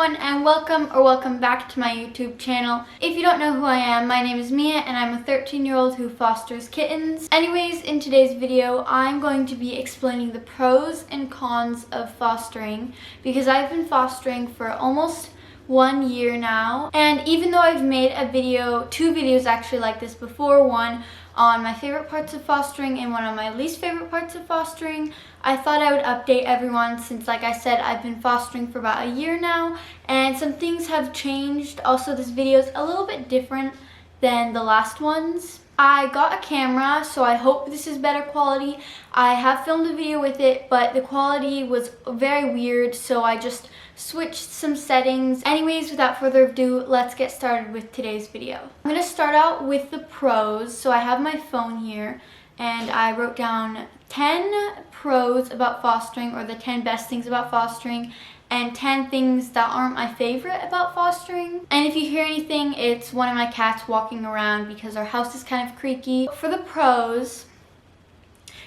everyone, and welcome back to my YouTube channel. If you don't know who I am, my name is Mia and I'm a 13-year-old who fosters kittens. Anyways, in today's video, I'm going to be explaining the pros and cons of fostering because I've been fostering for almost 1 year now. And even though I've made two videos actually like this before, one on my favorite parts of fostering and one on my least favorite parts of fostering, I thought I would update everyone since, like I said, I've been fostering for about a year now and some things have changed. Also, this video is a little bit different than the last ones. I got a camera, so I hope this is better quality. I have filmed a video with it, but the quality was very weird, so I just switched some settings. Anyways, without further ado, let's get started with today's video. I'm going to start out with the pros. So I have my phone here, and I wrote down 10 pros about fostering, or the 10 best things about fostering, and 10 things that aren't my favorite about fostering. And if you hear anything, it's one of my cats walking around because our house is kind of creaky. For the pros,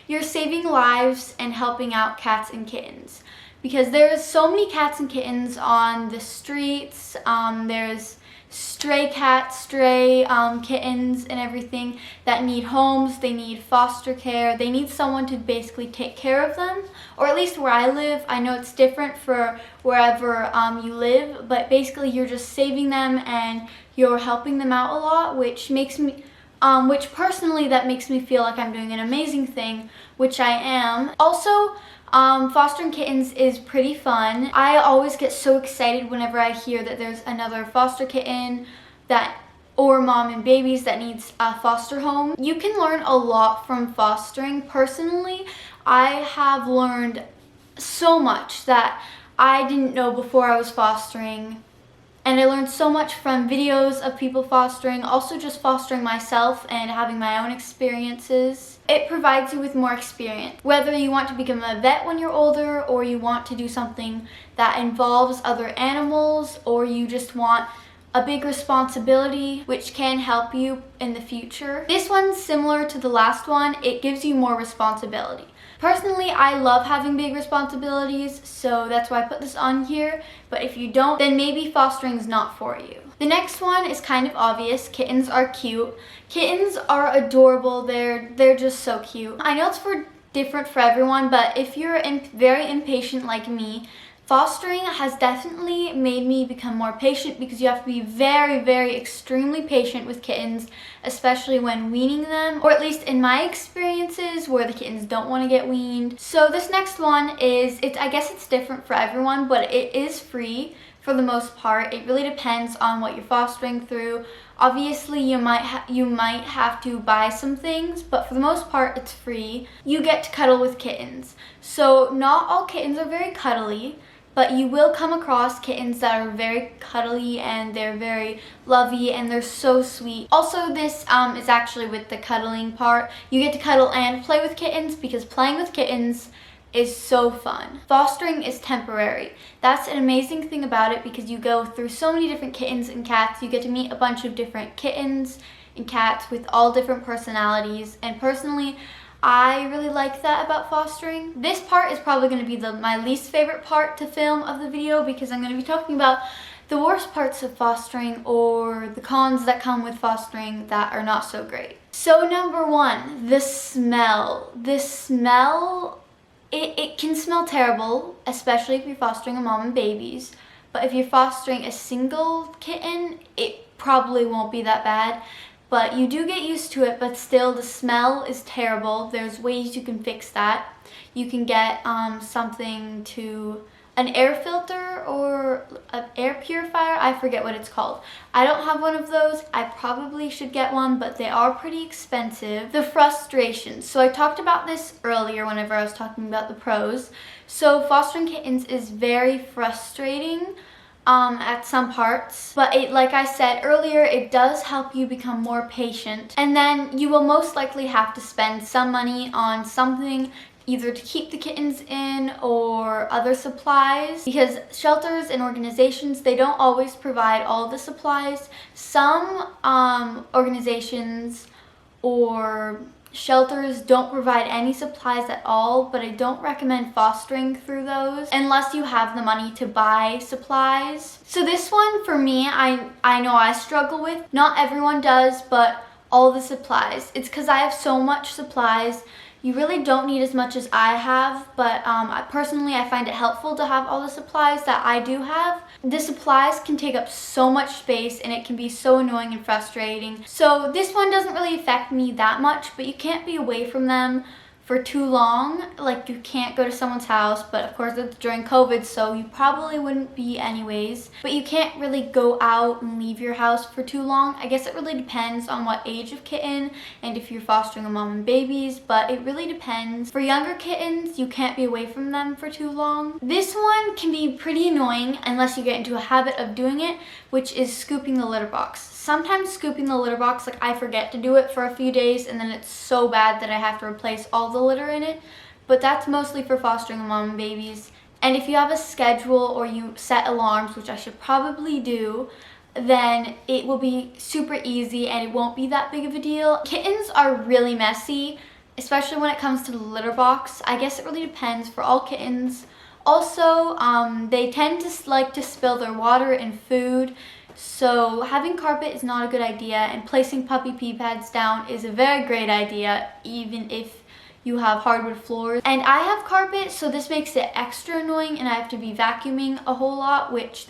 you're saving lives and helping out cats and kittens because there's so many cats and kittens on the streets. There's stray cats, stray kittens and everything that need homes. They need foster care. They need someone to basically take care of them, or at least where I live. I know it's different for wherever you live, but basically you're just saving them and you're helping them out a lot, which makes me personally that makes me feel like I'm doing an amazing thing, which I am. Also, fostering kittens is pretty fun. I always get so excited whenever I hear that there's another foster kitten or mom and babies that needs a foster home. You can learn a lot from fostering. Personally, I have learned so much that I didn't know before I was fostering. And I learned so much from videos of people fostering, also just fostering myself and having my own experiences. It provides you with more experience. Whether you want to become a vet when you're older, or you want to do something that involves other animals, or you just want a big responsibility, which can help you in the future. This one's similar to the last one. It gives you more responsibility. Personally, I love having big responsibilities, so that's why I put this on here. But if you don't, then maybe fostering is not for you. The next one is kind of obvious. Kittens are cute. Kittens are adorable. They're just so cute. I know it's different for everyone, but if you're very impatient like me, fostering has definitely made me become more patient because you have to be very, very extremely patient with kittens, especially when weaning them, or at least in my experiences where the kittens don't want to get weaned. So this next one is, I guess it's different for everyone, but it is free for the most part. It really depends on what you're fostering through. Obviously, you might have to buy some things, but for the most part, it's free. You get to cuddle with kittens. So not all kittens are very cuddly, but you will come across kittens that are very cuddly and they're very lovey and they're so sweet. Also, this is actually with the cuddling part. You get to cuddle and play with kittens because playing with kittens is so fun. Fostering is temporary. That's an amazing thing about it because you go through so many different kittens and cats. You get to meet a bunch of different kittens and cats with all different personalities, and personally, I really like that about fostering. This part is probably going to be my least favorite part to film of the video because I'm going to be talking about the worst parts of fostering, or the cons that come with fostering that are not so great. So number one, the smell. It can smell terrible, especially if you're fostering a mom and babies. But if you're fostering a single kitten, it probably won't be that bad. But you do get used to it, but still the smell is terrible. There's ways you can fix that. You can get an air filter or an air purifier. I forget what it's called. I don't have one of those. I probably should get one, but they are pretty expensive. The frustration. So I talked about this earlier whenever I was talking about the pros. So fostering kittens is very frustrating at some parts, but like I said earlier, it does help you become more patient. And then you will most likely have to spend some money on something, either to keep the kittens in or other supplies, because shelters and organizations, they don't always provide all the supplies. Some organizations or shelters don't provide any supplies at all, but I don't recommend fostering through those unless you have the money to buy supplies. So this one for me, I know I struggle with. Not everyone does, but all the supplies. It's because I have so much supplies. You really don't need as much as I have, but personally I find it helpful to have all the supplies that I do have. The supplies can take up so much space and it can be so annoying and frustrating. So this one doesn't really affect me that much, but you can't be away from them for too long. Like, you can't go to someone's house, but of course it's during COVID, so you probably wouldn't be anyways. But you can't really go out and leave your house for too long. I guess it really depends on what age of kitten and if you're fostering a mom and babies, but it really depends. For younger kittens, you can't be away from them for too long. This one can be pretty annoying unless you get into a habit of doing it, which is scooping the litter box. Sometimes scooping the litter box, like, I forget to do it for a few days and then it's so bad that I have to replace all the litter in it. But that's mostly for fostering a mom and babies. And if you have a schedule or you set alarms, which I should probably do, then it will be super easy and it won't be that big of a deal. Kittens are really messy, especially when it comes to the litter box. I guess it really depends for all kittens. Also, they tend to like to spill their water and food. So having carpet is not a good idea, and placing puppy pee pads down is a very great idea, even if you have hardwood floors. And I have carpet, so this makes it extra annoying, and I have to be vacuuming a whole lot, which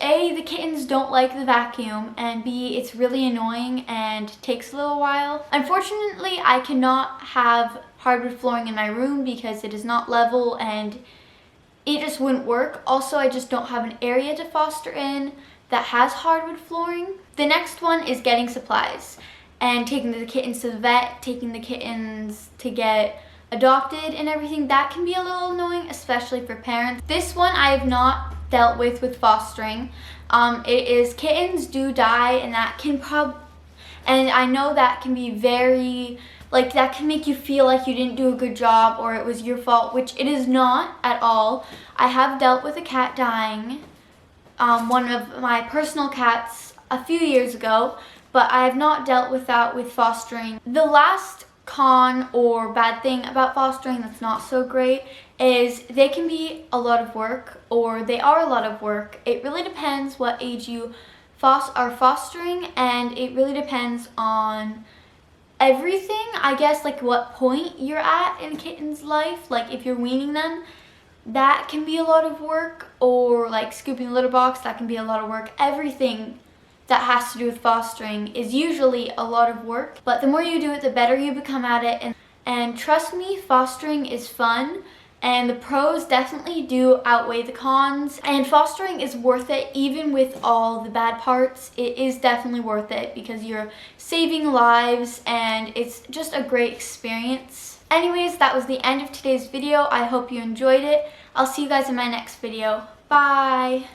A, the kittens don't like the vacuum, and B, it's really annoying and takes a little while. Unfortunately, I cannot have hardwood flooring in my room because it is not level and it just wouldn't work. Also, I just don't have an area to foster in that has hardwood flooring. The next one is getting supplies and taking the kittens to the vet, taking the kittens to get adopted and everything. That can be a little annoying, especially for parents. This one I have not dealt with fostering. It is kittens do die, and that can and I know that can be very, like, that can make you feel like you didn't do a good job or it was your fault, which it is not at all. I have dealt with a cat dying, one of my personal cats, a few years ago, but I have not dealt with that with fostering. The last con or bad thing about fostering that's not so great is they can be a lot of work, or they are a lot of work. It really depends what age you are fostering, and it really depends on everything, I guess, like what point you're at in a kitten's life. Like, if you're weaning them, that can be a lot of work, or like scooping the litter box, that can be a lot of work. Everything that has to do with fostering is usually a lot of work, but the more you do it, the better you become at it. And trust me, fostering is fun, and the pros definitely do outweigh the cons, and fostering is worth it. Even with all the bad parts, it is definitely worth it because you're saving lives and it's just a great experience. Anyways, that was the end of today's video. I hope you enjoyed it. I'll see you guys in my next video. Bye!